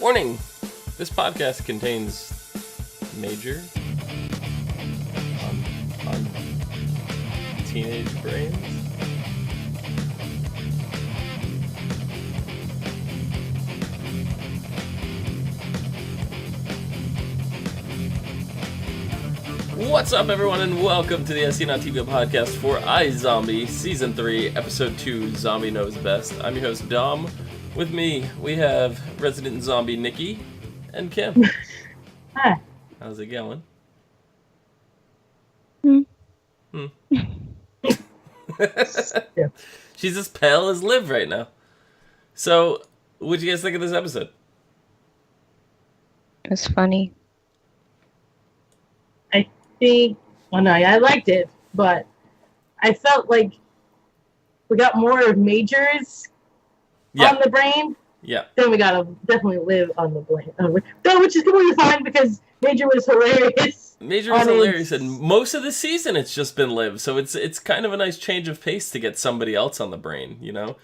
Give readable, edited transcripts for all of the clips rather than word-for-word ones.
Warning! This podcast contains major on teenage brains. What's up, everyone, and welcome to the ASOTVpodcast for iZombie, Season 3, Episode 2, Zombie Knows Best. I'm your host, Dom. With me, we have resident zombie Nikki and Kim. Hi. How's it going? She's as pale as Liv right now. So, what'd you guys think of this episode? It was funny. I liked it, but I felt like we got more of Majors on the brain. Yeah. Then we gotta definitely live on the brain. Which is completely fine because Major was hilarious. Major was hilarious, and most of the season it's just been Liv, so it's kind of a nice change of pace to get somebody else on the brain, you know?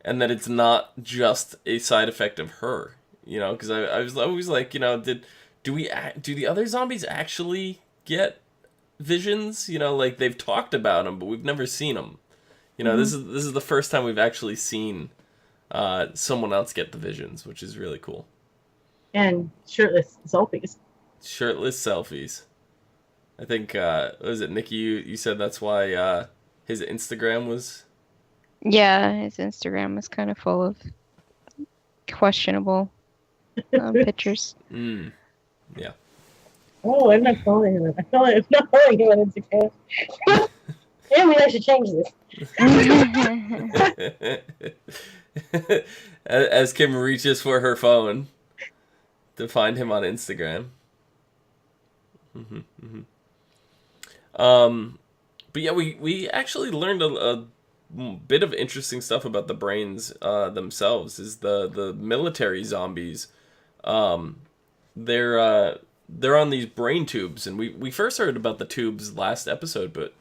And that it's not just a side effect of her, you know? Because I was always like, you know, do the other zombies actually get visions? You know, like they've talked about them, but we've never seen them. You know, this is the first time we've actually seen someone else get the visions, which is really cool. And shirtless selfies. Shirtless selfies. I think, was it Nikki, you said that's why his Instagram was... Yeah, his Instagram was kind of full of questionable pictures. Yeah. Oh, I'm not following him. I'm not following him on Instagram. Maybe I should change this. As Kim reaches for her phone to find him on Instagram. But yeah, we actually learned a bit of interesting stuff about the brains themselves. Is the military zombies. They're on these brain tubes, and we first heard about the tubes last episode, but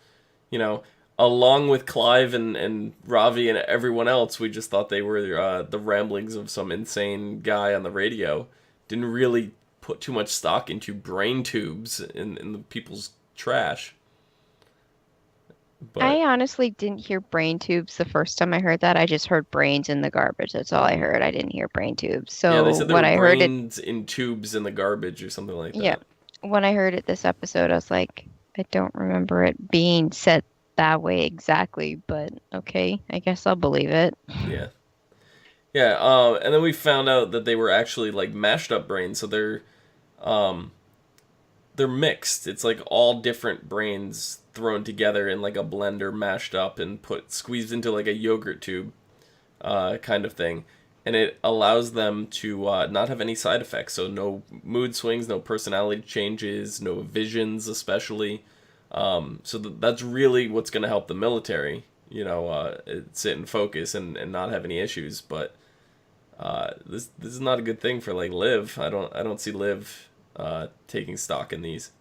you know, along with Clive and Ravi and everyone else, we just thought they were the ramblings of some insane guy on the radio. Didn't really put too much stock into brain tubes in the people's trash. But I honestly didn't hear brain tubes the first time I heard that. I just heard brains in the garbage. That's all I heard. I didn't hear brain tubes. So yeah, they said there when were I heard brains in tubes in the garbage or something like that. Yeah, when I heard it this episode, I was like, I don't remember it being said that way exactly, but okay, I guess I'll believe it. Yeah. Yeah, and then we found out that they were actually like mashed up brains, so they're mixed. It's like all different brains thrown together in like a blender, mashed up and squeezed into like a yogurt tube kind of thing. And it allows them to not have any side effects. So no mood swings, no personality changes, no visions especially. So that's really what's going to help the military, you know, sit and focus and not have any issues. But this is not a good thing for like Liv. I don't see Liv taking stock in these.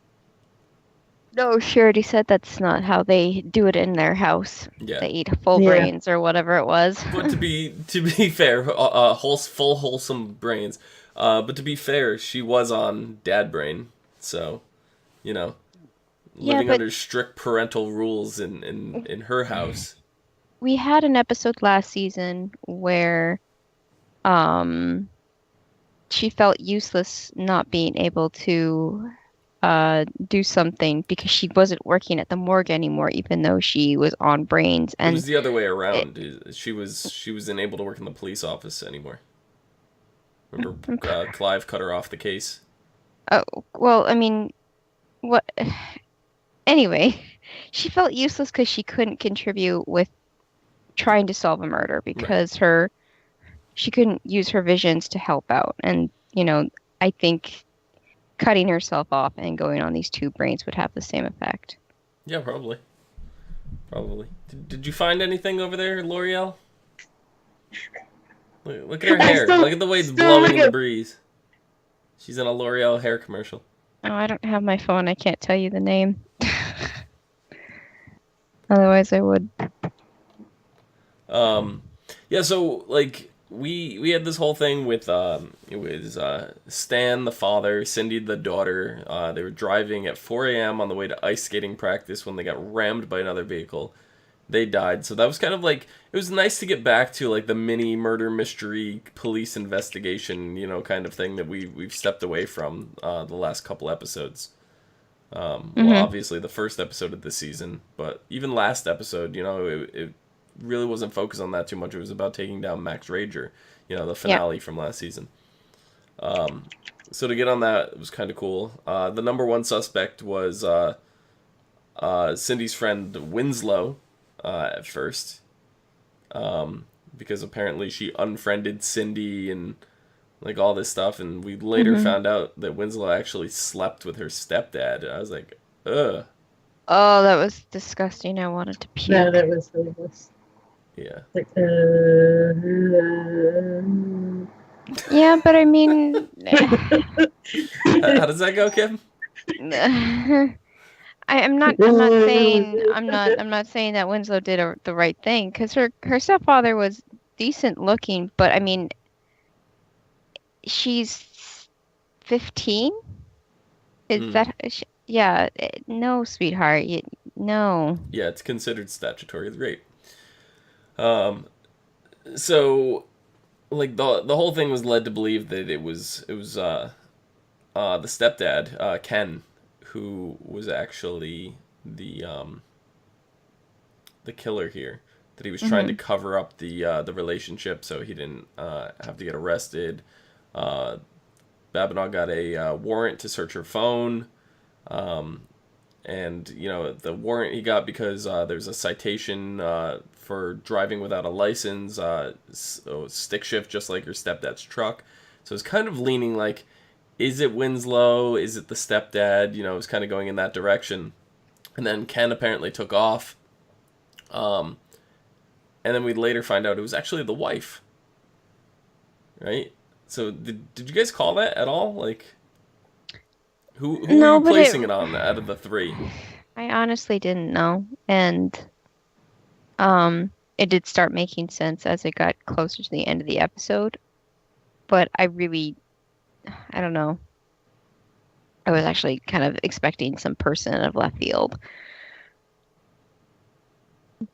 No, she already said that's not how they do it in their house. Yeah. They eat full brains or whatever it was. But to be fair, full wholesome brains. But to be fair, she was on dad brain, so you know, living under strict parental rules in her house. We had an episode last season where she felt useless not being able to do something because she wasn't working at the morgue anymore, even though she was on brains. And it was the other way around. She wasn't able to work in the police office anymore. Remember, Clive cut her off the case. Oh well, I mean, what? Anyway, she felt useless because she couldn't contribute with trying to solve a murder because she couldn't use her visions to help out. And you know, I think cutting herself off and going on these two brains would have the same effect. Yeah, probably. Did you find anything over there, L'Oreal? Look at her hair. Look at the way it's blowing in the breeze. She's in a L'Oreal hair commercial. Oh, I don't have my phone. I can't tell you the name. Otherwise, I would. Yeah, so, like, we had this whole thing with it was Stan the father, Cindy the daughter. They were driving at 4 a.m. on the way to ice skating practice when they got rammed by another vehicle. They died. So that was kind of like, it was nice to get back to like the mini murder mystery police investigation, kind of thing that we've stepped away from the last couple episodes. Well, obviously the first episode of this season, but even last episode, it really wasn't focused on that too much. It was about taking down Max Rager, the finale from last season. So to get on that, it was kind of cool. The number one suspect was Cindy's friend Winslow at first, because apparently she unfriended Cindy and like all this stuff, and we later found out that Winslow actually slept with her stepdad. I was like, ugh. Oh, that was disgusting. I wanted to puke. No, that was really gross. Yeah. Like, Yeah, but I mean, How does that go, Kim? I'm not saying that Winslow did the right thing, because her stepfather was decent looking, but I mean, she's 15. Is that? Yeah. No, sweetheart. No. Yeah, it's considered statutory rape. So, like the whole thing was led to believe that it was the stepdad, Ken, who was actually the killer here. That he was trying to cover up the relationship so he didn't have to get arrested. Babinock got a warrant to search her phone. And, the warrant he got because there's a citation for driving without a license, stick shift just like her stepdad's truck. So it's kind of leaning like, is it Winslow? Is it the stepdad? It was kind of going in that direction. And then Ken apparently took off. And then we'd later find out it was actually the wife. Right? So did you guys call that at all? Like, who are you placing it on out of the three? I honestly didn't know, and it did start making sense as it got closer to the end of the episode. But I don't know. I was actually kind of expecting some person out of left field.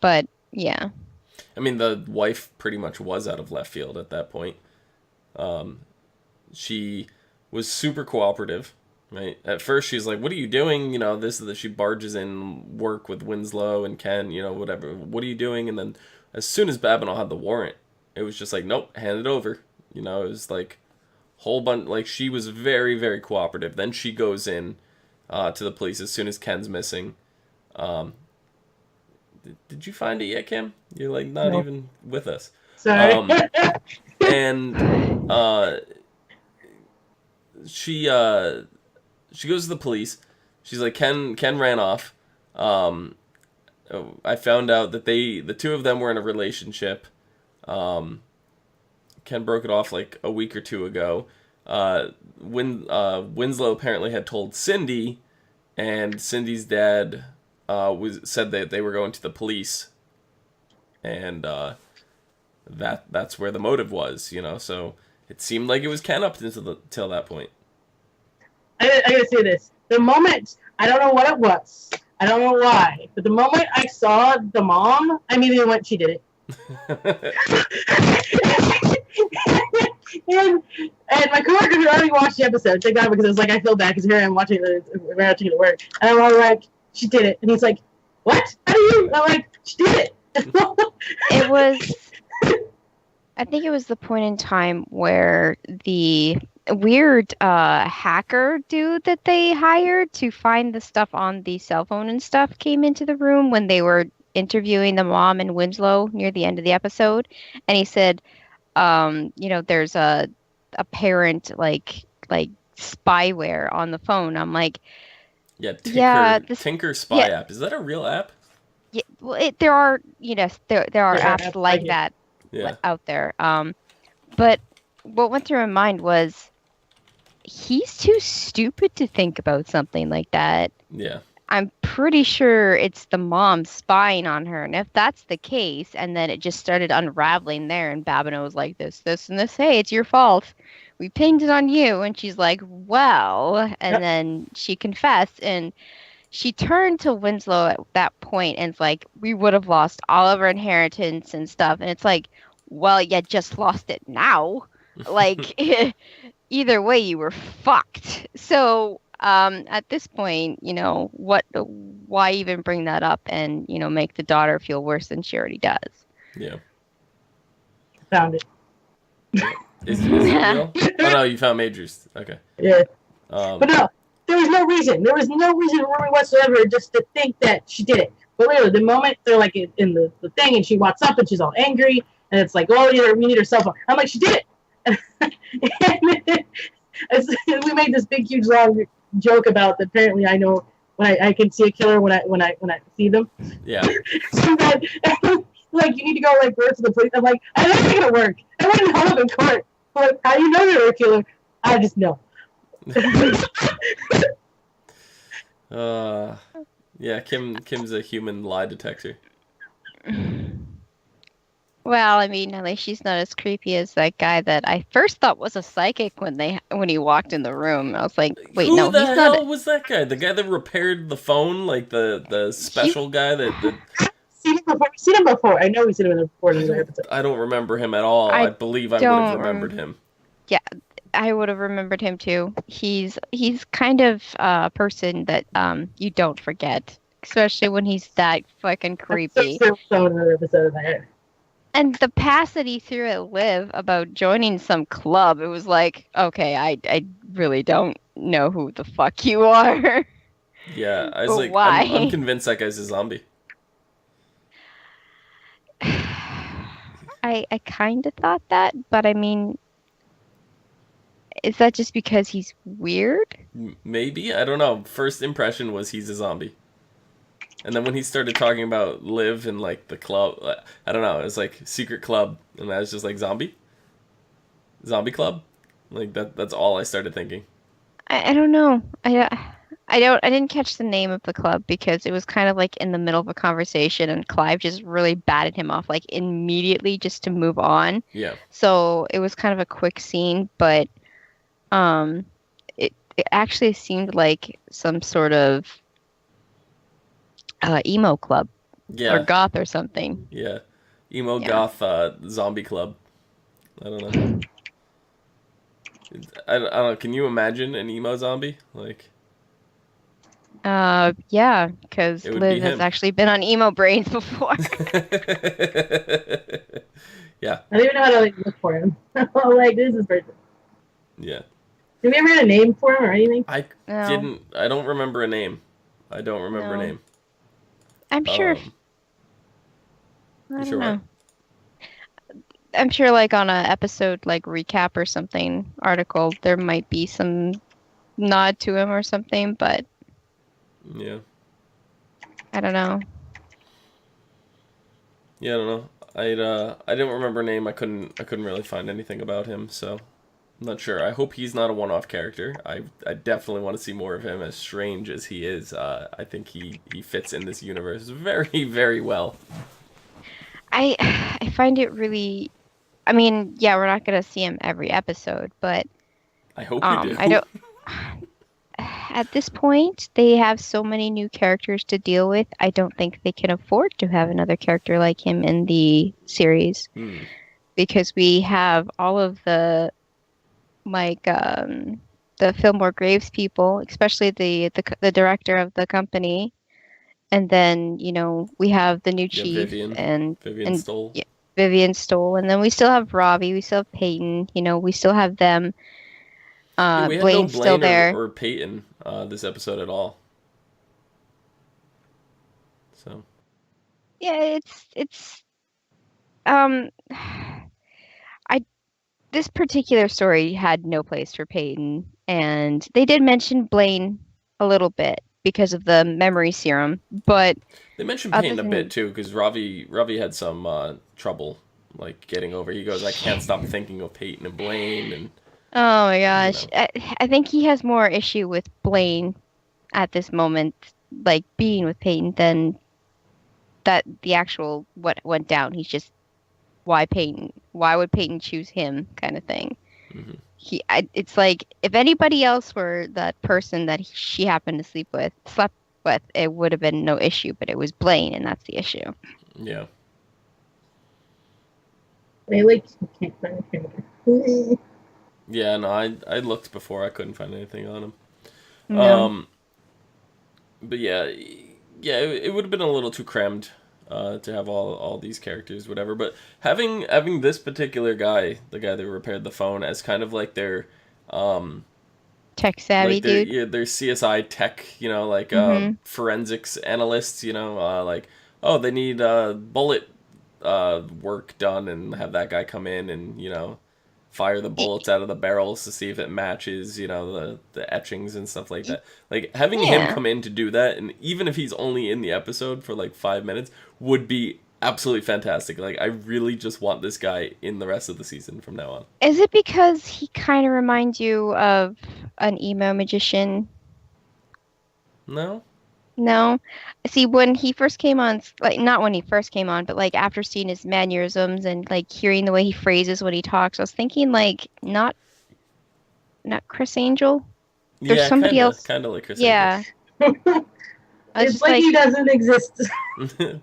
But yeah. I mean, the wife pretty much was out of left field at that point. She was super cooperative. Right. At first, she's like, "What are you doing?" She barges in work with Winslow and Ken. Whatever. What are you doing? And then, as soon as Babineau had the warrant, it was just like, "Nope, hand it over." It was like whole bunch. Like, she was very, very cooperative. Then she goes in to the police as soon as Ken's missing. Did you find it yet, Kim? You're like not even with us. Sorry. And she goes to the police. She's like, Ken ran off. I found out that the two of them were in a relationship. Ken broke it off like a week or two ago. Winslow apparently had told Cindy, and Cindy's dad said that they were going to the police, and that's where the motive was. So it seemed like it was Ken up till that point. I gotta say this. The moment, I don't know what it was. I don't know why. But the moment I saw the mom, I immediately went, she did it. and my coworker had already watched the episode. Thank God, because I was like, I feel bad because here I am watching it at work. And I'm all like, she did it. And he's like, what? How do you? And I'm like, she did it. It was, I think it was the point in time where the weird hacker dude that they hired to find the stuff on the cell phone and stuff came into the room when they were interviewing the mom and Winslow near the end of the episode, and he said, there's a apparent like spyware on the phone. I'm like, Tinker Spy app. Is that a real app? Yeah, well, there are apps like that out there. But what went through my mind was, he's too stupid to think about something like that. Yeah. I'm pretty sure it's the mom spying on her. And if that's the case, and then it just started unraveling there, and Babino was like, this, and this, hey, it's your fault. We pinned it on you. And she's like, well, and Yep. then she confessed, and she turned to Winslow at that point and it's like, we would have lost all of our inheritance and stuff. And it's like, well, you just lost it now. Like, either way, you were fucked. So, at this point, why even bring that up and, make the daughter feel worse than she already does? Yeah. Found it. Is it real? Oh no, you found Majors. Okay. Yeah. But no, there was no reason. There was no reason whatsoever just to think that she did it. But literally, the moment they're like in the thing and she walks up and she's all angry and it's like, oh, we need her cell phone. I'm like, she did it. And we made this big, huge, long joke about that. Apparently, I know when I can see a killer when I see them. Yeah. So that, like, you need to go like work for the police. I'm like, I know it's gonna work. I wouldn't hold in court. I'm like, how do you know you're a killer? I just know. Yeah, Kim's a human lie detector. Well, I mean, at least she's not as creepy as that guy that I first thought was a psychic when he walked in the room. I was like, wait, Who no, the he's hell not. was that guy? The guy that repaired the phone, like the special guy that. We've seen him before. I know we've seen him in the before. I don't remember him at all. I believe I would have remembered him. Yeah, I would have remembered him too. He's kind of a person that you don't forget, especially when he's that fucking creepy. And the pass that he threw at Liv about joining some club, it was like, okay, I really don't know who the fuck you are. Yeah, I was But like, why? I'm convinced that guy's a zombie. I kind of thought that, but I mean, is that just because he's weird? Maybe, I don't know. First impression was he's a zombie. And then when he started talking about Liv and like the club, I don't know, it was like secret club, and I was just like zombie club, like that's all I started thinking. I don't know. I didn't catch the name of the club because it was kind of like in the middle of a conversation and Clive just really batted him off like immediately just to move on. Yeah. So it was kind of a quick scene, but it actually seemed like some sort of emo club. Yeah. Or goth or something. Yeah. Emo goth zombie club. I don't know. I don't know. Can you imagine an emo zombie? Like. Yeah, because Liv has actually been on emo brains before. Yeah. I don't even know how to like look for him. Like, this is person. Yeah. Did we ever get a name for him or anything? I don't remember a name. I don't remember a name. I'm sure. I don't know. What? I'm sure, like on a episode like recap or something article, there might be some nod to him or something, but. Yeah. I don't know. Yeah, I don't know. I didn't remember a name. I couldn't really find anything about him, so I'm not sure. I hope he's not a one-off character. I definitely want to see more of him. As strange as he is, I think he fits in this universe very, very well. I find it really. I mean, yeah, we're not gonna see him every episode, but I hope we do. I don't. At this point, they have so many new characters to deal with. I don't think they can afford to have another character like him in the series, because we have all of the like the Fillmore Graves people, especially the director of the company, and then we have the new chief Vivian Stoll. Yeah, Vivian Stoll, and then we still have Robbie, we still have Peyton. We still have them. We had Blaine's no Blaine still there. or Peyton this episode at all. So. Yeah, it's this particular story had no place for Peyton, and they did mention Blaine a little bit because of the memory serum, but they mentioned Peyton a bit too because Ravi had some trouble like getting over. He goes, I can't stop thinking of Peyton and Blaine and. Oh my gosh. I think he has more issue with Blaine at this moment like being with Peyton than that the actual what went down. He's just why Peyton? Why would Peyton choose him? Kind of thing. Hmm. It's like if anybody else were that person that she happened to slept with, it would have been no issue. But it was Blaine, and that's the issue. Yeah. They like can't find a finger. Yeah, no, I looked before. I couldn't find anything on him. No. But yeah, it would have been a little too crammed to have all these characters, whatever. But having this particular guy, the guy that repaired the phone, as kind of Tech savvy like their dude. yeah, their CSI tech, like Mm-hmm. forensics analysts, like oh they need bullet work done, and have that guy come in and fire the bullets out of the barrels to see if it matches, the etchings and stuff like that. Like having him Yeah. come in to do that, and even if he's only in the episode for like 5 minutes, would be absolutely fantastic. Like I really just want this guy in the rest of the season from now on. Is it because he kind of reminds you of an emo magician? No? No. See, when he first came on, like not when he first came on, but like after seeing his mannerisms and like hearing the way he phrases when he talks, I was thinking like not Chris Angel. There's Yeah, somebody else. kind of like Chris Yeah. I was It's just like like he doesn't exist. Angel.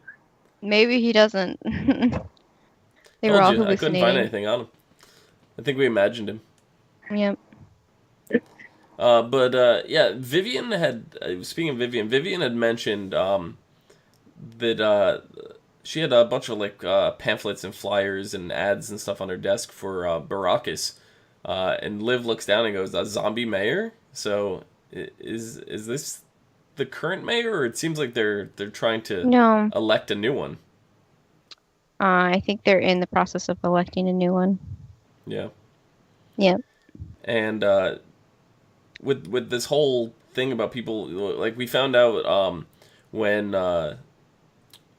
maybe he doesn't. They were Told all you, I couldn't find hallucinating. anything on him. I think we imagined him. Yep. But yeah, Vivian had. Speaking of Vivian had mentioned that she had a bunch of like pamphlets and flyers and ads and stuff on her desk for Baracus. And Liv looks down and goes, "A zombie mayor?" So is this the current mayor, or it seems like they're trying to No. elect a new one? I think they're in the process of electing a new one. Yeah, Yep. and with this whole thing about people, like we found out when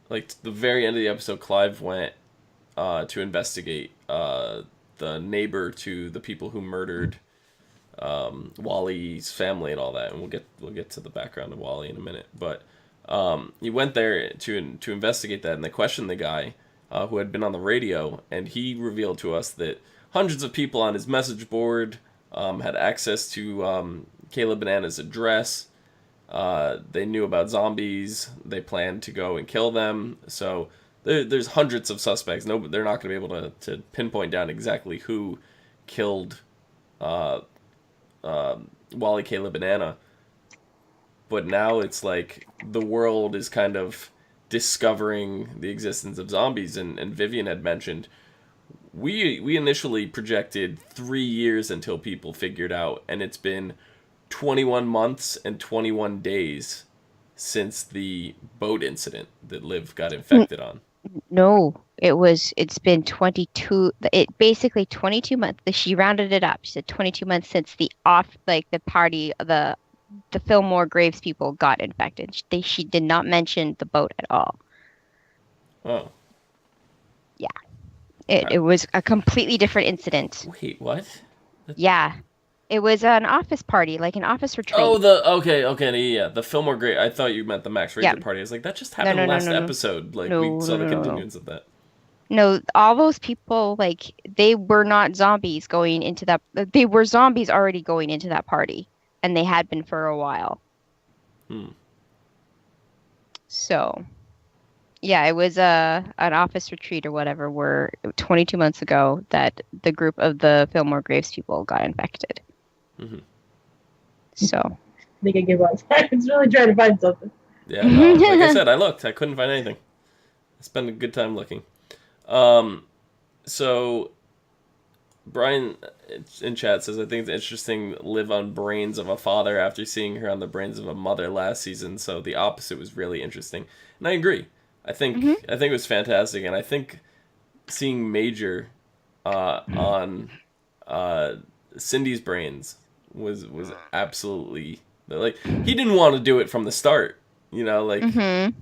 like the very end of the episode, Clive went to investigate the neighbor to the people who murdered Wally's family and all that, and we'll get to the background of Wally in a minute. But he went there to investigate that, and they questioned the guy who had been on the radio, and he revealed to us that hundreds of people on his message board had access to Caleb Banana's address. They knew about zombies. They planned to go and kill them. So there's hundreds of suspects. No, they're not going to be able to pinpoint down exactly who killed uh, Wally, Caleb, Banana. But now it's like the world is kind of discovering the existence of zombies, and Vivian had mentioned we initially projected 3 years until people figured out, and it's been 21 months and 21 days since the boat incident that Liv got infected on. No, it's been 22, it basically 22 months. She rounded it up. She said 22 months since the party, the Fillmore Graves people got infected. She did not mention the boat at all. Oh. Yeah. It was a completely different incident. Wait, what? Yeah. It was an office party, like an office retreat. Oh, okay, yeah, the Fillmore Great. I thought you meant the Max Razor Yeah. party. I was like, that just happened No, last no. episode. Like, No, we saw the no. continuance of that. No, all those people, like, they were not zombies going into that. They were zombies already going into that party, and they had been for a while. So, yeah, it was an office retreat or whatever, where 22 months ago that the group of the Fillmore Graves people got infected. Mm-hmm. So, I think I give up. I was really trying to find something. Yeah, no, like I said, I looked. I couldn't find anything. I spent a good time looking. So Brian in chat says, I think it's interesting live on brains of a father after seeing her on the brains of a mother last season. So the opposite was really interesting, and I agree. I think it was fantastic, and I think seeing Major on Cindy's brains was absolutely, like, he didn't want to do it from the start. Like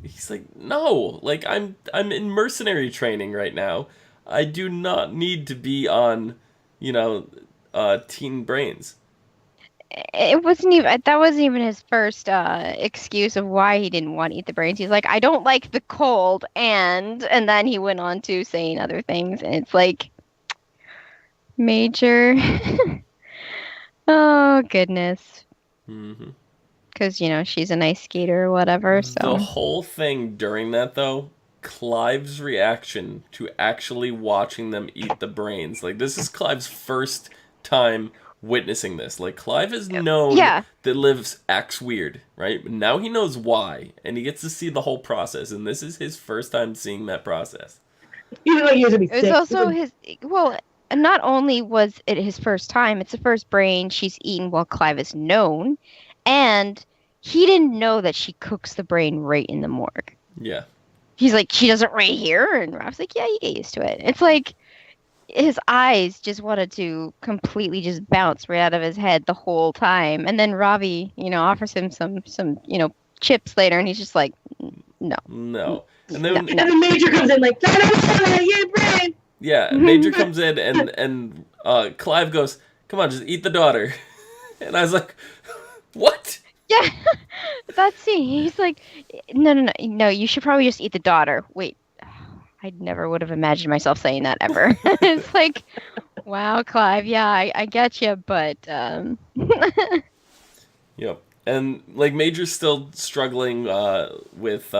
he's like, no, like I'm in mercenary training right now. I do not need to be on, teen brains. it wasn't even that wasn't even his first excuse of why he didn't want to eat the brains. He's like, I don't like the cold, and then he went on to saying other things, and it's like, Major. Oh goodness. Mm-hmm. Because she's an ice skater or whatever. The So whole thing during that, though, Clive's reaction to actually watching them eat the brains. Like, this is Clive's first time witnessing this. Like, Clive has known yeah, that Liv acts weird, right? Now he knows why, and he gets to see the whole process, and this is his first time seeing that process. He was like, he was gonna be it was sick. also his. Well, not only was it his first time, it's the first brain she's eaten while Clive is known, and he didn't know that she cooks the brain right in the morgue. Yeah. He's like, she does it right here, and Rob's like, yeah, you get used to it. It's like his eyes just wanted to completely just bounce right out of his head the whole time, and then Robbie, offers him some chips later, and he's just like, no. And then And then Major comes in like, no, yeah, brain. Yeah, Major comes in and Clive goes, "Come on, just eat the daughter." And I was like, "What?" Yeah, that scene. He's like, no. You should probably just eat the daughter. Wait, I never would have imagined myself saying that ever. It's like, wow, Clive. Yeah, I get you, but Yep. And like Major's still struggling with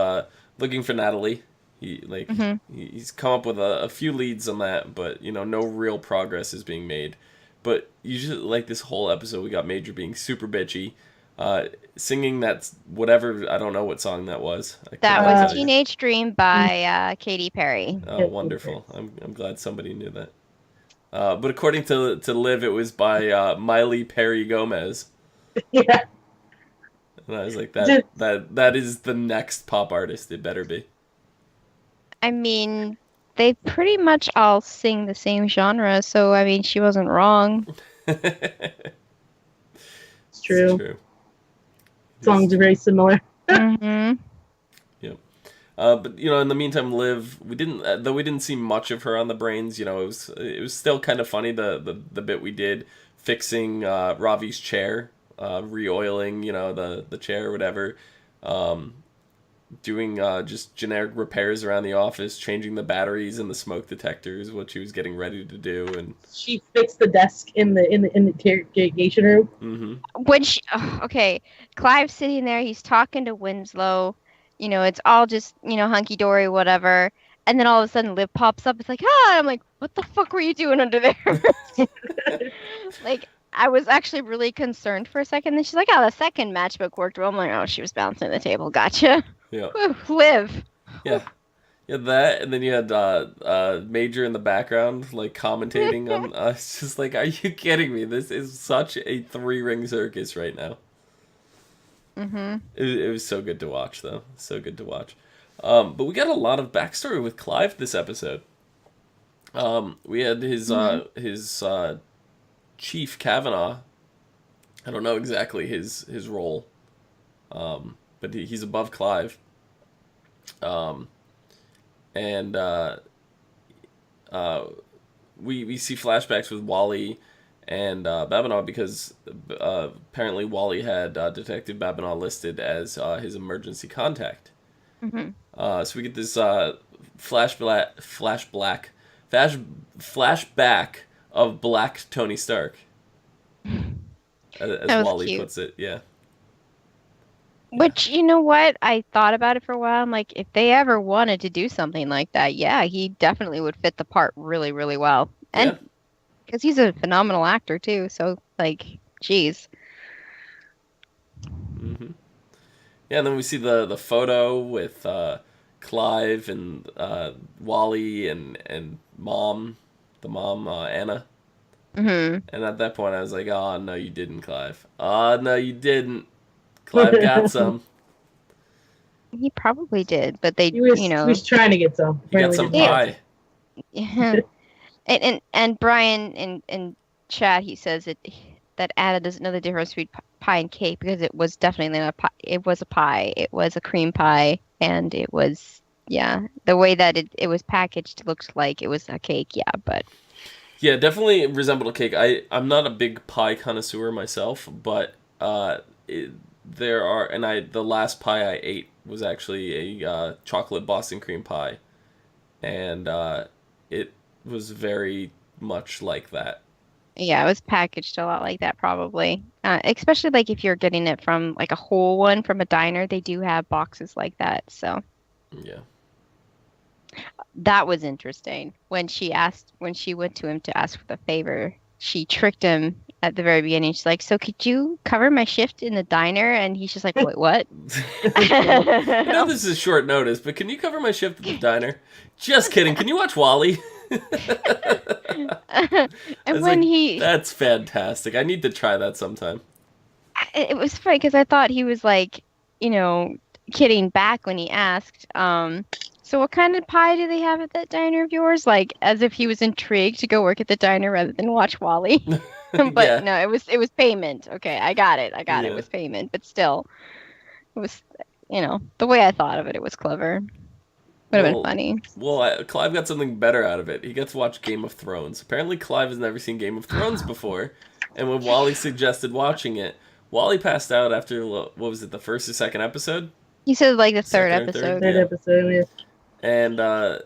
looking for Natalie. He's come up with a few leads on that, but no real progress is being made. But usually, like this whole episode, we got Major being super bitchy, singing that whatever, I don't know what song that was. That was Teenage Dream by Katy Perry. Oh, wonderful! I'm glad somebody knew that. But according to Liv, it was by Miley Perry Gomez. Yeah. And I was like, that is the next pop artist. It better be. I mean, they pretty much all sing the same genre, so I mean, she wasn't wrong. It's true. Songs are very similar. Mm-hmm. Yep. But in the meantime, Liv, we didn't see much of her on the brains. It was still kind of funny the bit we did fixing Ravi's chair, re-oiling the chair or whatever. Doing just generic repairs around the office, changing the batteries and the smoke detectors, what she was getting ready to do, and she fixed the desk in the interrogation room. Mm-hmm. When Clive's sitting there, he's talking to Winslow. It's all just hunky dory, whatever. And then all of a sudden, Liv pops up. It's like, ah! I'm like, what the fuck were you doing under there? Like, I was actually really concerned for a second. Then she's like, oh, the second matchbook worked well. I'm like, oh, she was bouncing the table. Gotcha. Yeah. Woo, Liv. Yeah. Yeah, that, and then you had Major in the background, like, commentating on, it's just like, are you kidding me? This is such a three-ring circus right now. Mm-hmm. It was so good to watch, though. So good to watch. But we got a lot of backstory with Clive this episode. We had his Chief Kavanaugh. I don't know exactly his role, but he's above Clive. And we see flashbacks with Wally and Babinaw because apparently Wally had Detective Babinaw listed as his emergency contact. Mm-hmm. So we get this flashback of Black Tony Stark, as Wally cute. puts it. Yeah. Which, you know what? I thought about it for a while. I'm like, if they ever wanted to do something like that, yeah, he definitely would fit the part really, really well. And because he's a phenomenal actor, too. So, like, geez. Mm-hmm. Yeah, and then we see the photo with Clive and Wally and Mom, the mom, Anna. Mm-hmm. And at that point, I was like, oh, no, you didn't, Clive. Oh, no, you didn't. Clive got some. He probably did, but they, he was trying to get some. He got some pie. Yeah. and Brian in chat, he says that Anna doesn't know the difference between pie and cake because it was definitely not a pie. It was a pie. It was a cream pie, and it was the way that it was packaged looked like it was a cake. Yeah, but Yeah, definitely resembled a cake. I'm not a big pie connoisseur myself, but there are, and the last pie I ate was actually a chocolate Boston cream pie, and it was very much like that. Yeah, it was packaged a lot like that probably. Especially like if you're getting it from like a whole one from a diner, they do have boxes like that. So Yeah. that was interesting. When she went to him to ask for the favor, she tricked him at the very beginning. She's like, "So could you cover my shift in the diner?" And he's just like, "Wait, what?" I know this is short notice, but can you cover my shift at the diner? Just kidding. Can you watch Wally? I And was when like, he, that's fantastic. I need to try that sometime. it was funny because I thought he was like, you know, kidding back when he asked, so what kind of pie do they have at that diner of yours? Like as if he was intrigued to go work at the diner rather than watch Wally. But Yeah. no, it was payment. Okay, I got it. I got it. It Yeah. was payment, but still, it was, the way I thought of it, it was clever. Would have been Well, funny. Clive got something better out of it. He got to watch Game of Thrones. Apparently, Clive has never seen Game of Thrones before, and when Wally suggested watching it, Wally passed out after what was it, the first or second episode? You said like the third Second or third, episode. Third yeah. episode, yeah. And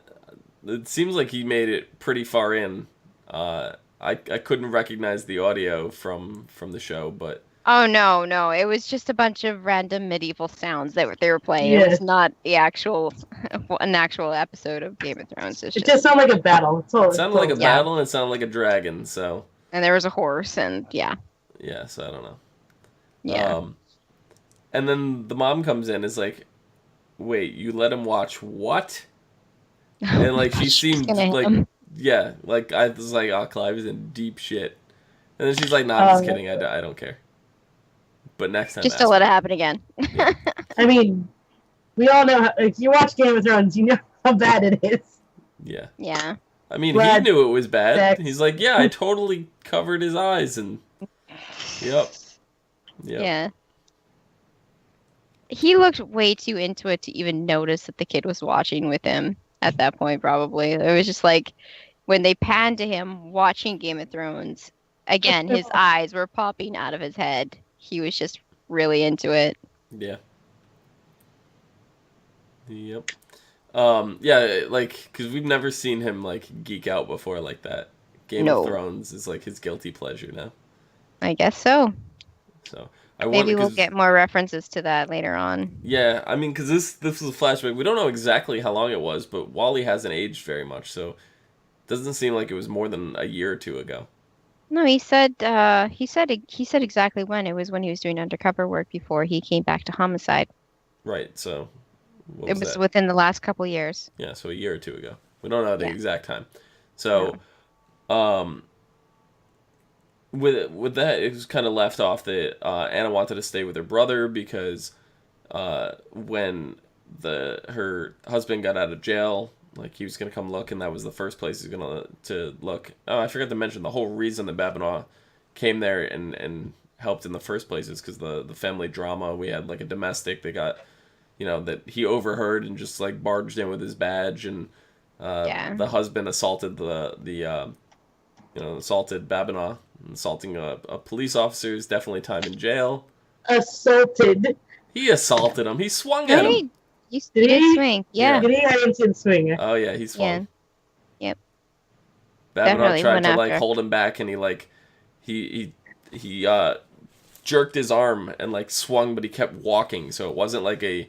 it seems like he made it pretty far in. I couldn't recognize the audio from the show, but Oh no, no, it was just a bunch of random medieval sounds that they were playing. It Yeah. was not the actual an actual episode of Game of Thrones. It's It just, just sounded like a battle. That's all. it sounded like a Yeah. battle and it sounded like a dragon. So and there was a horse, and yeah, yeah, so I don't know. yeah. And then the mom comes in, is like, "Wait, you let him watch what?" And like she seemed gonna hit like, him. yeah, like I was like, "Oh, Clive is in deep shit." And then she's like, "Nah, I'm just kidding. I don't care." But next time, Just ask to let me. it happen again. I mean, we all know. If you watch Game of Thrones, you know how bad it is. Yeah. Yeah. I mean, he Blood, knew it was bad. sex. He's like, yeah, I totally covered his eyes, and yep. Yeah. He looked way too into it to even notice that the kid was watching with him at that point, probably. It was just like when they panned to him watching Game of Thrones, again, his eyes were popping out of his head. He was just really into it. Yeah. Yep. Yeah, like, because we've never seen him, like, geek out before like that. Game No. of Thrones is, like, his guilty pleasure now. I guess so. So, I Maybe wonder, we'll 'cause- get more references to that later on. Yeah, I mean, because this was a flashback. We don't know exactly how long it was, but Wally hasn't aged very much, so it doesn't seem like it was more than a year or two ago. No, he said exactly when. It was when he was doing undercover work before he came back to homicide. Right, so what It was was that? within the last couple years. Yeah, so a year or two ago. We don't know the Yeah. exact time. So, with that, it was kind of left off that Anna wanted to stay with her brother because when her husband got out of jail, like he was gonna come look, and that was the first place he was gonna to look. Oh, I forgot to mention the whole reason that Babinois came there and helped in the first place is because the family drama. We had like a domestic that got, that he overheard and just like barged in with his badge, and the husband assaulted assaulted Babinois. Assaulting a police officer is definitely time in jail. Assaulted. He assaulted him. He swung at him. You Did did he? swing. Yeah. Did he? I didn't see him swing. Oh yeah, he swung. Yeah. Yep. Babinois Definitely tried went to like after. hold him back, and he jerked his arm and like swung, but he kept walking, so it wasn't like a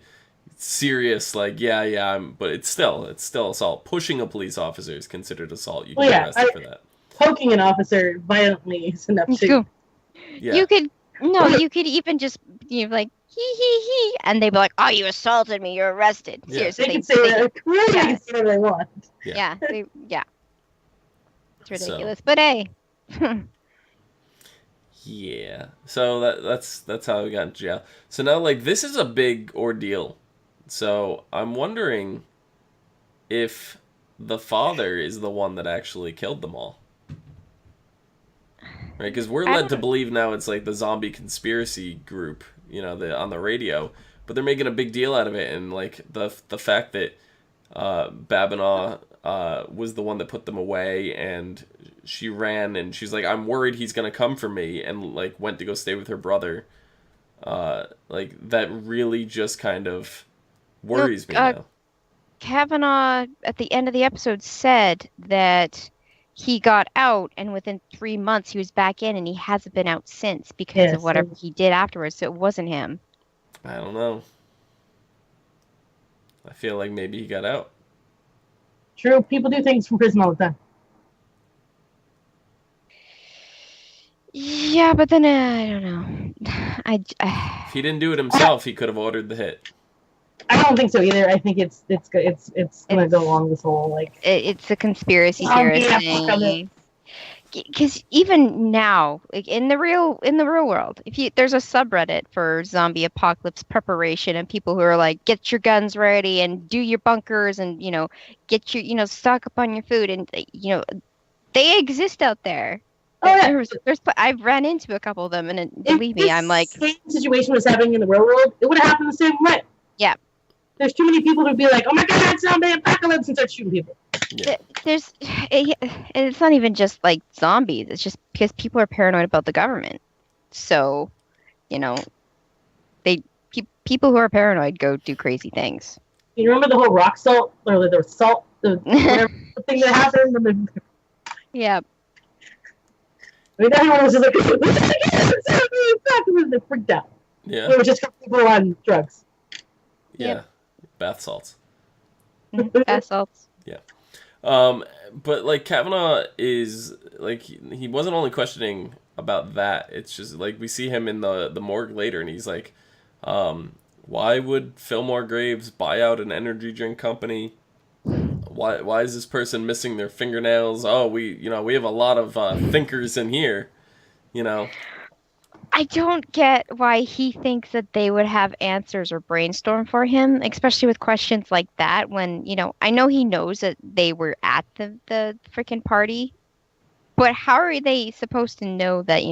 serious like but it's still assault. Pushing a police officer is considered assault. You can get arrested for that. Poking an officer violently is enough to. Go. Yeah. You could even just like he, and they'd be like, "Oh, you assaulted me. You're arrested." Yeah. Seriously, They can say that. Really, they Yeah. can say whatever they want. Yeah. Yeah. It's ridiculous, but hey. Yeah. So that's how we got in jail. So now like this is a big ordeal. So I'm wondering if the father is the one that actually killed them all. Right? Because we're led to believe now it's like the zombie conspiracy group, on the radio, but they're making a big deal out of it, and like the fact that Babinois was the one that put them away, and she ran, and she's like, I'm worried he's gonna come for me, and like went to go stay with her brother. Like that really just kind of worries me now. Kavanaugh at the end of the episode said that he got out, and within 3 months he was back in, and he hasn't been out since because of whatever he did afterwards. So it wasn't him. I don't know. I feel like maybe he got out. True, people do things from prison all the time. Yeah, but then I don't know. If he didn't do it himself, he could have ordered the hit. I don't think so either. I think it's gonna go along this whole like it's a conspiracy theorist thing. Because even now, like in the real world, there's a subreddit for zombie apocalypse preparation, and people who are like, get your guns ready and do your bunkers, and get your stock up on your food, and they exist out there. Oh, yeah. I've ran into a couple of them, and believe me, I'm like, same situation was happening in the real world, it would have happened the same way. Yeah. There's too many people who'd be like, oh my god, zombie apocalypse, and start shooting people. Yeah. It's not even just like zombies. It's just because people are paranoid about the government. So, people who are paranoid go do crazy things. You remember the whole rock salt, or the salt, whatever thing that happened? Yeah. I mean, everyone was just like, they freaked out. Yeah. It was just people on drugs. Yeah. Yep. Bath salts. Bath salts. Yeah. But like Kavanaugh is like he wasn't only questioning about that. It's just like we see him in the morgue later, and he's like, why would Fillmore Graves buy out an energy drink company? Why is this person missing their fingernails? Oh, we have a lot of thinkers in here, I don't get why he thinks that they would have answers or brainstorm for him, especially with questions like that when, I know he knows that they were at the freaking party, but how are they supposed to know that,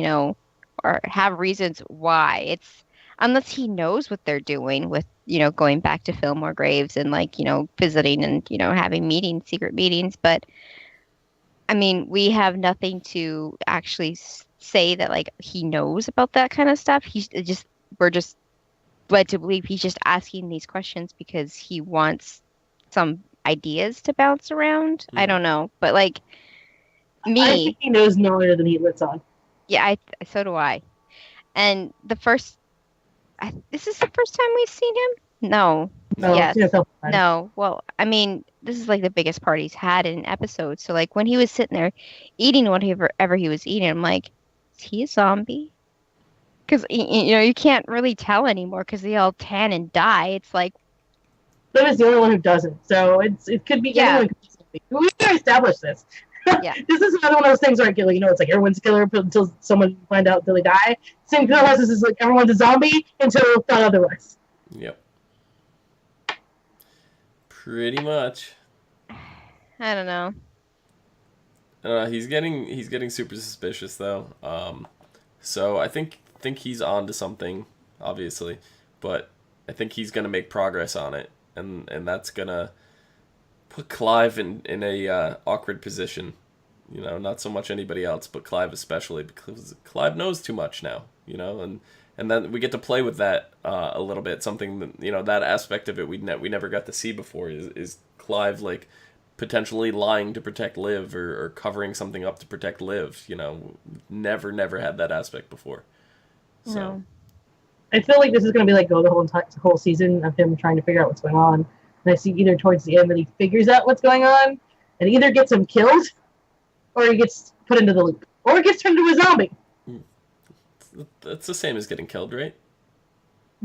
or have reasons why? It's unless he knows what they're doing with, going back to Fillmore Graves and visiting and, having secret meetings. But I mean, we have nothing to actually say that like he knows about that kind of stuff. We're just led to believe he's just asking these questions because he wants some ideas to bounce around. I don't know, but like me, I think he knows no more than he lets on. Yeah, so do I. And this is the first time we've seen him. No. Yes. No. Well, I mean, this is like the biggest part he's had in an episode. So like when he was sitting there eating whatever he was eating, I'm like, is he a zombie? Because you can't really tell anymore because they all tan and die. It's like Liv is the only one who doesn't, so it could be anyone. We gotta establish this. Yeah. This is another one of those things where it's like everyone's a killer until someone find out until they die. Same process is like everyone's a zombie until thought otherwise. Yep. Pretty much. I don't know. He's getting super suspicious though. So I think he's on to something, obviously, but I think he's gonna make progress on it, and that's gonna put Clive in a awkward position. Not so much anybody else, but Clive especially, because Clive knows too much now. And then we get to play with that a little bit. Something that that aspect of it we never got to see before is Clive like potentially lying to protect Liv or covering something up to protect Liv. Never had that aspect before. So. No. I feel like this is going to be like the whole season of him trying to figure out what's going on. And I see either towards the end that he figures out what's going on and either gets him killed or he gets put into the loop or he gets turned into a zombie. That's the same as getting killed, right?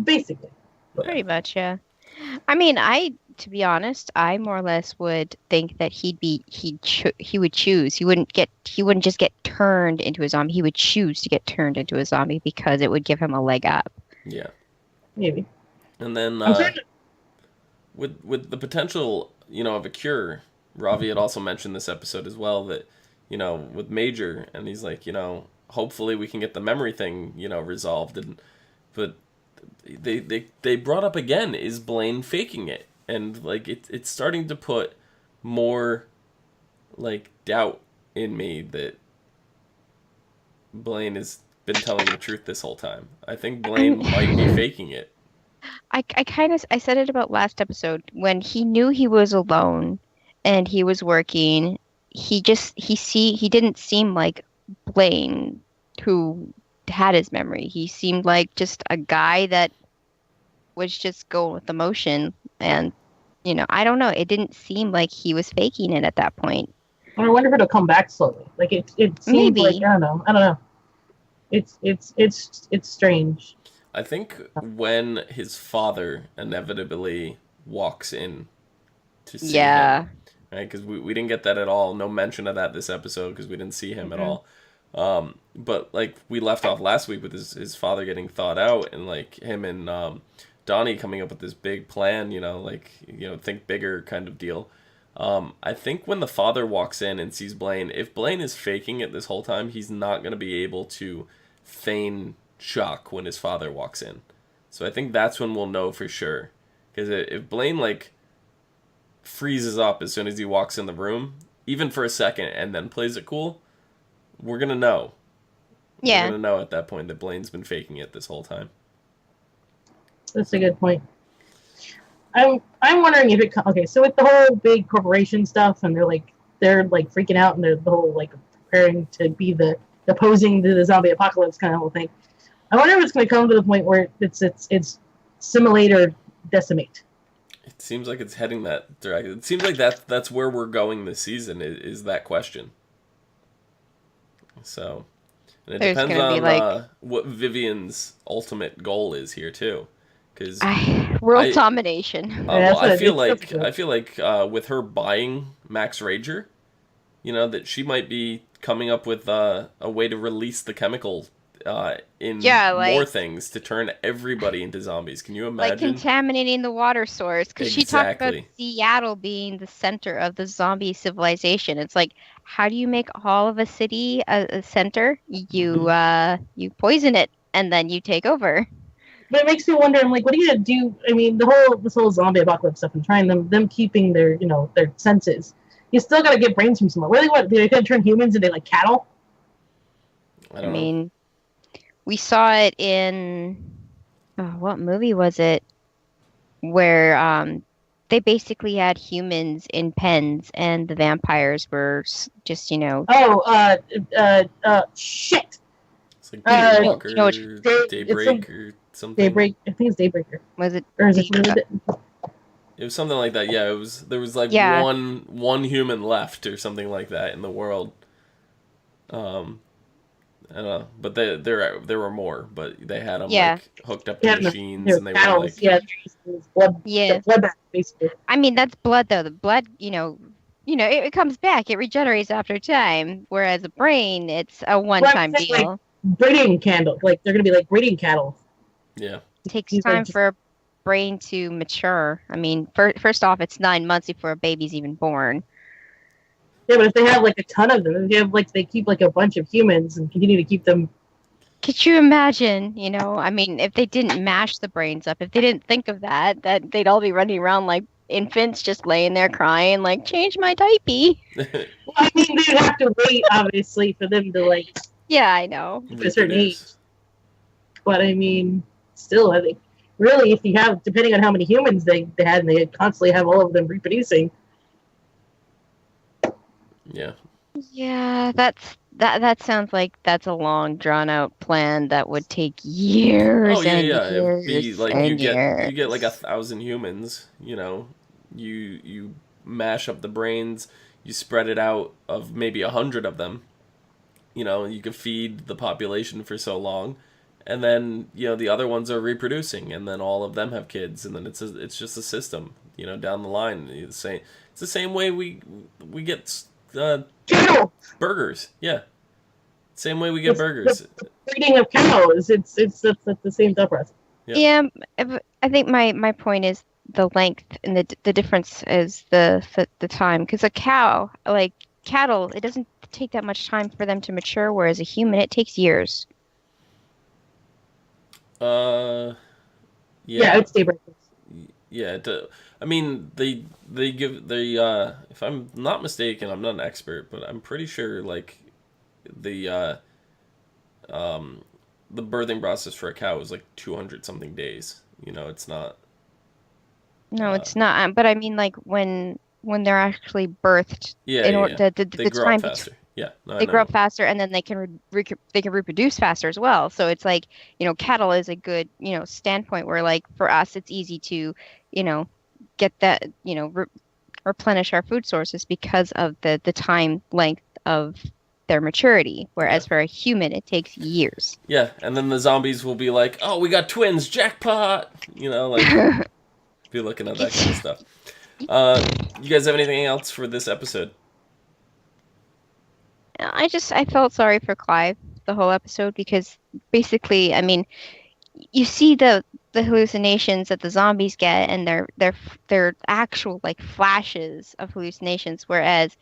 Basically. Pretty much, yeah. I mean, to be honest, I more or less would think that he would choose. He wouldn't just get turned into a zombie. He would choose to get turned into a zombie because it would give him a leg up. Yeah. Maybe. And then with the potential, of a cure, Ravi had also mentioned this episode as well that, with Major, and he's like, hopefully we can get the memory thing, resolved. But they brought up again, is Blaine faking it? And like it's starting to put more like doubt in me that Blaine has been telling the truth this whole time. I think Blaine might be faking it. I said it about last episode when he knew he was alone and he was working. He didn't seem like Blaine who had his memory. He seemed like just a guy that was just going with the motion. And I don't know. It didn't seem like he was faking it at that point. I wonder if it'll come back slowly. Like it seems Maybe. like I don't know. It's strange. I think when his father inevitably walks in to see him, right? Because we didn't get that at all. No mention of that this episode because we didn't see him at all. But like we left off last week with his father getting thawed out and like him and Donnie coming up with this big plan, think bigger kind of deal. I think when the father walks in and sees Blaine, if Blaine is faking it this whole time, he's not going to be able to feign shock when his father walks in. So I think that's when we'll know for sure. Because if Blaine, freezes up as soon as he walks in the room, even for a second, and then plays it cool, we're going to know. Yeah. We're going to know at that point that Blaine's been faking it this whole time. That's a good point. I'm wondering if okay. So with the whole big corporation stuff, and they're freaking out, and they're the whole preparing to be the opposing to the zombie apocalypse kind of whole thing. I wonder if it's going to come to the point where it's assimilate or decimate. It seems like it's heading that direction. It seems like that's where we're going this season. Is that question? So, and it depends on what Vivian's ultimate goal is here too. World domination. I feel like with her buying Max Rager, that she might be coming up with a way to release the chemical in more things to turn everybody into zombies. Can you imagine? Like contaminating the water source, because she talked about Seattle being the center of the zombie civilization. It's like, how do you make all of a city a center? You poison it and then you take over. But it makes me wonder. I'm like, what are you gonna do? I mean, this whole zombie apocalypse stuff and trying them keeping their their senses. You still gotta get brains from somewhere. Really, what they're gonna turn humans into cattle? I mean, we saw it in what movie was it? Where they basically had humans in pens and the vampires were just shit. It's like Daybreak or something. Daybreak. I think it's Daybreaker. Was it? Or is it? It was something like that. Yeah, it was. There was one human left or something like that in the world. I don't know, but there were more, but they had them hooked up to machines, and they were blood, basically. I mean, that's blood though. The blood, it comes back. It regenerates after time. Whereas a brain, it's a one-time deal. Breeding candle, they're gonna be breeding cattle. Yeah, it takes time for a brain to mature. I mean, first off, it's 9 months before a baby's even born. Yeah, but if they have a ton of them, they keep a bunch of humans and continue to keep them. Could you imagine? I mean, if they didn't mash the brains up, if they didn't think of that they'd all be running around like infants, just laying there crying, change my diaper. Well, I mean, they'd have to wait, obviously, for them to Yeah, I know. To a certain age. But I mean, still, I think really, if you have, depending on how many humans they had, and they constantly have all of them reproducing. Yeah. Yeah, that sounds like that's a long drawn out plan that would take years. Oh yeah, years. It'd be and you years. get 1,000 humans. You mash up the brains. You spread it out of maybe 100 of them. You could feed the population for so long, and then the other ones are reproducing, and then all of them have kids, and then it's just a system. Down the line, it's the same way we get. Burgers, yeah. Same way we get burgers. The breeding of cows, it's the same thought process. Yeah, I think my point is the length and the difference is the time, because a cow, cattle, it doesn't take that much time for them to mature, whereas a human, it takes years. Yeah, it's Daybreak. Yeah, I mean, they if I'm not mistaken, I'm not an expert, but I'm pretty sure like the the birthing process for a cow is like 200 something days. You know, it's not. No, it's not. But I mean, like when they're actually birthed, Yeah, in yeah, order yeah. the They grow up time between faster. Yeah, no, I they grow know. up faster, and then they can they can reproduce faster as well. So it's like, cattle is a good, standpoint where like for us it's easy to, you know, get that, replenish our food sources because of the time length of their maturity. Yeah. Whereas for a human, it takes years. Yeah, and then the zombies will be like, "Oh, we got twins, jackpot!" You know, like be looking at that kind of stuff. You guys have anything else for this episode? I felt sorry for Clive the whole episode because basically, I mean, you see the hallucinations that the zombies get, and they're actual like flashes of hallucinations, whereas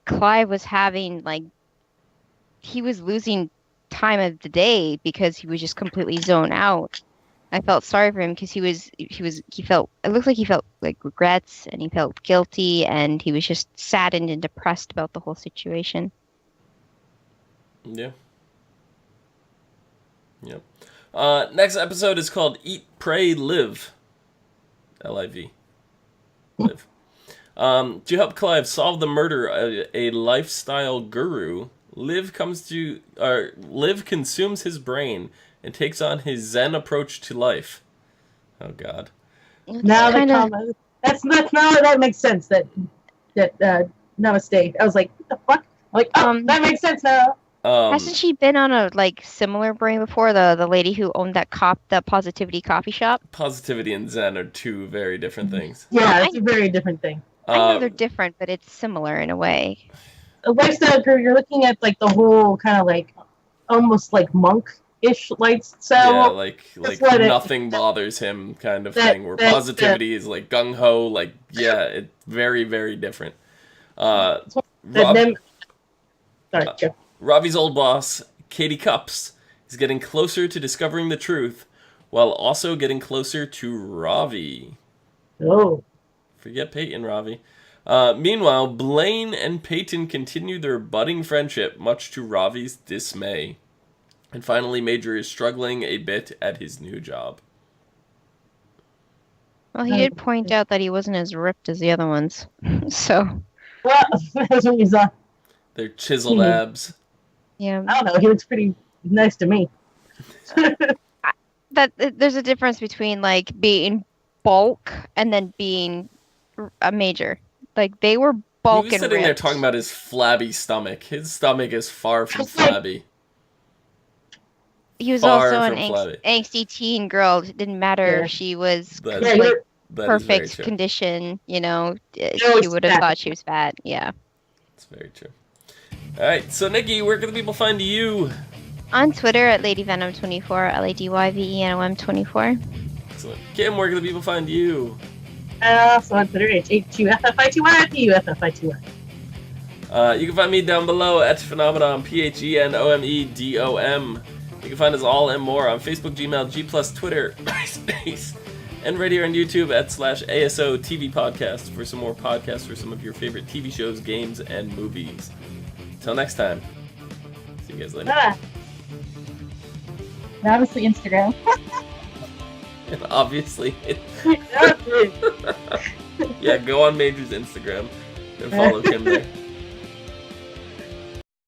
Clive was having like he was losing time of the day because he was just completely zoned out. I felt sorry for him because he felt it looked like he felt like regrets, and he felt guilty, and he was just saddened and depressed about the whole situation. Yeah. Yep. Next episode is called Eat, Pray, Live. Liv. Live. To help Clive solve the murder of a lifestyle guru, Liv consumes his brain and takes on his Zen approach to life. Oh God. Now the comment. That's now that makes sense. That Namaste. I was like, what the fuck? I'm like, that makes sense now. Hasn't she been on a like similar brain before? The lady who owned the Positivity coffee shop. Positivity and Zen are two very different things. Yeah, it's a very different thing. I know they're different, but it's similar in a way. A lifestyle guru, you're looking at like the whole kind of like almost like monk-ish lifestyle. Yeah, like nothing bothers him kind of thing. Where positivity is like gung ho. Like it's very very different. Ravi's old boss, Katie Cups, is getting closer to discovering the truth, while also getting closer to Ravi. Oh. Forget Peyton, Ravi. Meanwhile, Blaine and Peyton continue their budding friendship, much to Ravi's dismay. And finally, Major is struggling a bit at his new job. Well, he did point out that he wasn't as ripped as the other ones. So. Well, that's what we saw. They're chiseled abs. Yeah. I don't know. He looks pretty nice to me. There's a difference between like being bulk and then being a major. Like they were bulk and ripped. He was sitting there talking about his flabby stomach. His stomach is far from flabby. He was also an angsty teen girl. It didn't matter if she was perfect condition. You know, she would have thought she was fat. Yeah. That's very true. All right, so Nikki, where can the people find you? On Twitter at LadyVenom24, LadyVenom24. Excellent. Kim, where can the people find you? So on Twitter, it's H2FFI2Y. You can find me down below at Phenomenon, PHENOMEDOM. You can find us all and more on Facebook, Gmail, G+, Twitter, MySpace, and right here on YouTube at /ASOTVpodcast for some more podcasts for some of your favorite TV shows, games, and movies. Until next time. See you guys later. And obviously Instagram. And obviously yeah, go on Major's Instagram and follow him there.